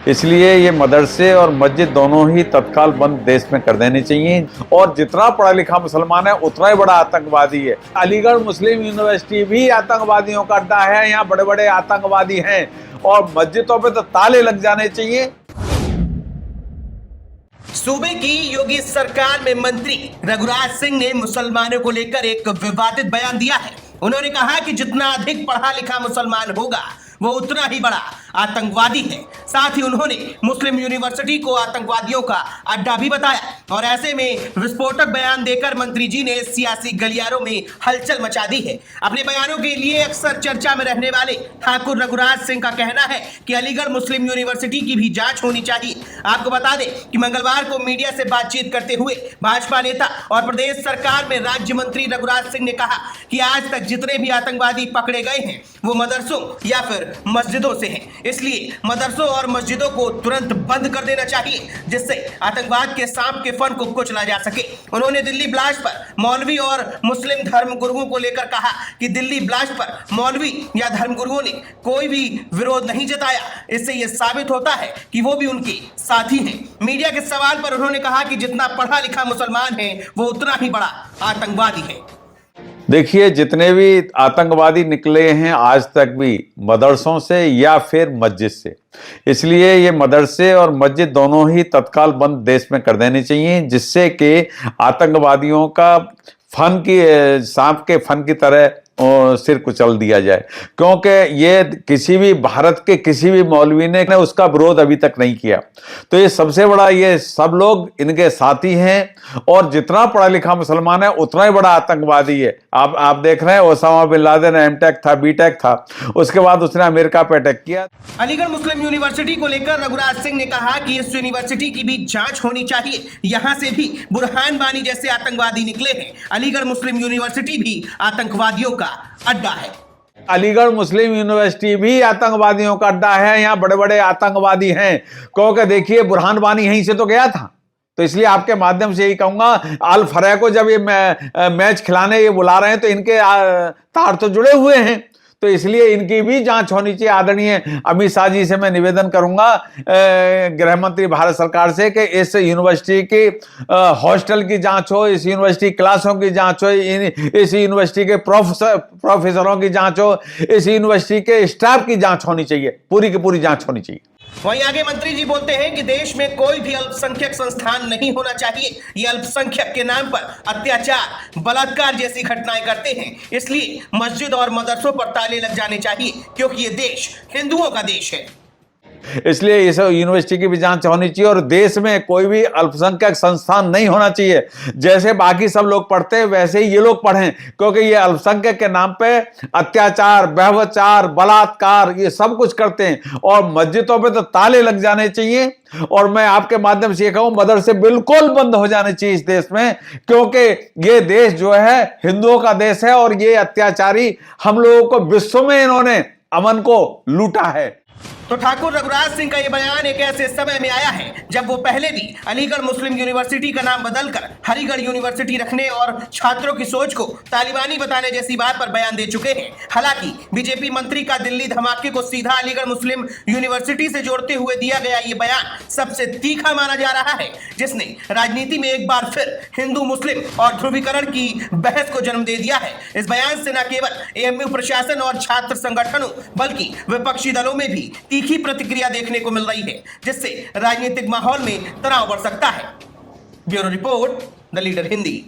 इसलिए ये मदरसे और मस्जिद दोनों ही तत्काल बंद देश में कर देनी चाहिए। और जितना पढ़ा लिखा मुसलमान है उतना ही बड़ा आतंकवादी है। अलीगढ़ मुस्लिम यूनिवर्सिटी भी आतंकवादियों का अड्डा है। यहाँ बड़े बड़े आतंकवादी हैं और मस्जिदों पे तो ताले लग जाने चाहिए। सूबे की योगी सरकार में मंत्री रघुराज सिंह ने मुसलमानों को लेकर एक विवादित बयान दिया है। उन्होंने कहा कि जितना अधिक पढ़ा लिखा मुसलमान होगा वो उतना ही बड़ा आतंकवादी है। साथ ही उन्होंने मुस्लिम यूनिवर्सिटी को आतंकवादियों का अड्डा भी बताया और ऐसे में विस्फोटक बयान देकर मंत्री जी ने सियासी गलियारों में हलचल मचा दी है। अपने बयानों के लिए अक्सर चर्चा में रहने वाले ठाकुर रघुराज सिंह का कहना है कि अलीगढ़ मुस्लिम यूनिवर्सिटी की भी जांच होनी चाहिए। आपको बता दें कि मंगलवार को मीडिया से बातचीत करते हुए भाजपा नेता और प्रदेश सरकार में राज्य मंत्री रघुराज सिंह ने कहा कि आज तक जितने भी आतंकवादी पकड़े गए हैं वो मदरसों या फिर मस्जिदों से हैं। इसलिए मदरसों और मस्जिदों को तुरंत बंद कर देना चाहिए जिससे आतंकवाद के सांप के फन को कुचला जा सके। उन्होंने दिल्ली ब्लास्ट पर मौलवी और मुस्लिम धर्मगुरुओं को लेकर कहा कि दिल्ली ब्लास्ट पर मौलवी या धर्मगुरुओं ने कोई भी विरोध नहीं जताया। इससे यह साबित होता है कि वो भी उनके साथी हैं। मीडिया के सवाल पर उन्होंने कहा कि जितना पढ़ा लिखा मुसलमान है वो उतना ही बड़ा आतंकवादी है। देखिए, जितने भी आतंकवादी निकले हैं आज तक भी मदरसों से या फिर मस्जिद से, इसलिए ये मदरसे और मस्जिद दोनों ही तत्काल बंद देश में कर देनी चाहिए जिससे कि आतंकवादियों का फन की सांप के फन की तरह सिर कुचल दिया जाए। क्योंकि ये किसी भी भारत के किसी भी मौलवी ने उसका विरोध अभी तक नहीं किया। तो ये सबसे बड़ा, ये सब लोग इनके साथी हैं और जितना पढ़ा लिखा मुसलमान है उतना ही बड़ा आतंकवादी है। आप देख रहे हैं ओसामा बिन लादेन एमटेक था, बीटेक था, उसके बाद उसने अमेरिका पे अटैक किया। अलीगढ़ मुस्लिम यूनिवर्सिटी को लेकर रघुराज सिंह ने कहा कि इस यूनिवर्सिटी की भी जांच होनी चाहिए। यहाँ से भी बुरहान वानी जैसे आतंकवादी निकले हैं। अलीगढ़ मुस्लिम यूनिवर्सिटी भी आतंकवादियों का अड्डा है। अलीगढ़ मुस्लिम यूनिवर्सिटी भी आतंकवादियों का अड्डा है। यहाँ बड़े बड़े आतंकवादी हैं। क्योंकि देखिए, बुरहान वानी यहीं से तो गया था। तो इसलिए आपके माध्यम से यही कहूंगा, अल फरह को जब ये मैच खिलाने ये बुला रहे हैं तो इनके तार तो जुड़े हुए हैं। तो इसलिए इनकी भी जांच होनी चाहिए। आदरणीय अमित शाह जी से मैं निवेदन करूंगा, गृह मंत्री भारत सरकार से, कि इस यूनिवर्सिटी की हॉस्टल की जांच हो, इस यूनिवर्सिटी क्लासों की जांच हो, इस यूनिवर्सिटी के प्रोफेसरों की जांच हो, इस यूनिवर्सिटी के स्टाफ की जांच होनी चाहिए, पूरी की पूरी जांच होनी चाहिए। वहीं आगे मंत्री जी बोलते हैं कि देश में कोई भी अल्पसंख्यक संस्थान नहीं होना चाहिए। ये अल्पसंख्यक के नाम पर अत्याचार, बलात्कार जैसी घटनाएं करते हैं। इसलिए मस्जिद और मदरसों पर ताले लग जाने चाहिए क्योंकि ये देश हिंदुओं का देश है। इसलिए इस यूनिवर्सिटी की भी जांच होनी चाहिए और देश में कोई भी अल्पसंख्यक संस्थान नहीं होना चाहिए। जैसे बाकी सब लोग पढ़ते हैं वैसे ही ये लोग पढ़ें, क्योंकि ये अल्पसंख्यक के नाम पे अत्याचार, व्यभिचार, बलात्कार ये सब कुछ करते हैं। और मस्जिदों पे तो ताले लग जाने चाहिए। और मैं आपके माध्यम से ये कहूं, मदरसे बिल्कुल बंद हो जाने चाहिए इस देश में, क्योंकि ये देश जो है हिंदुओं का देश है और ये अत्याचारी हम लोगों को विश्व में इन्होंने अमन को लूटा है। तो ठाकुर रघुराज सिंह का यह बयान एक ऐसे समय में आया है जब वो पहले भी अलीगढ़ मुस्लिम यूनिवर्सिटी का नाम बदलकर हरिगढ़ यूनिवर्सिटी रखने और छात्रों की सोच को तालिबानी बताने जैसी बात पर बयान दे चुके हैं। हालांकि बीजेपी मंत्री का दिल्ली धमाके को सीधा अलीगढ़ मुस्लिम यूनिवर्सिटी से जोड़ते हुए दिया गया ये बयान सबसे तीखा माना जा रहा है, जिसने राजनीति में एक बार फिर हिंदू मुस्लिम और ध्रुवीकरण की बहस को जन्म दे दिया है। इस बयान से न केवल एएमयू प्रशासन और छात्र संगठनों बल्कि विपक्षी दलों में भी तीखी प्रतिक्रिया देखने को मिल रही है, जिससे राजनीतिक माहौल में तनाव बढ़ सकता है। Bureau report, the leader Hindi.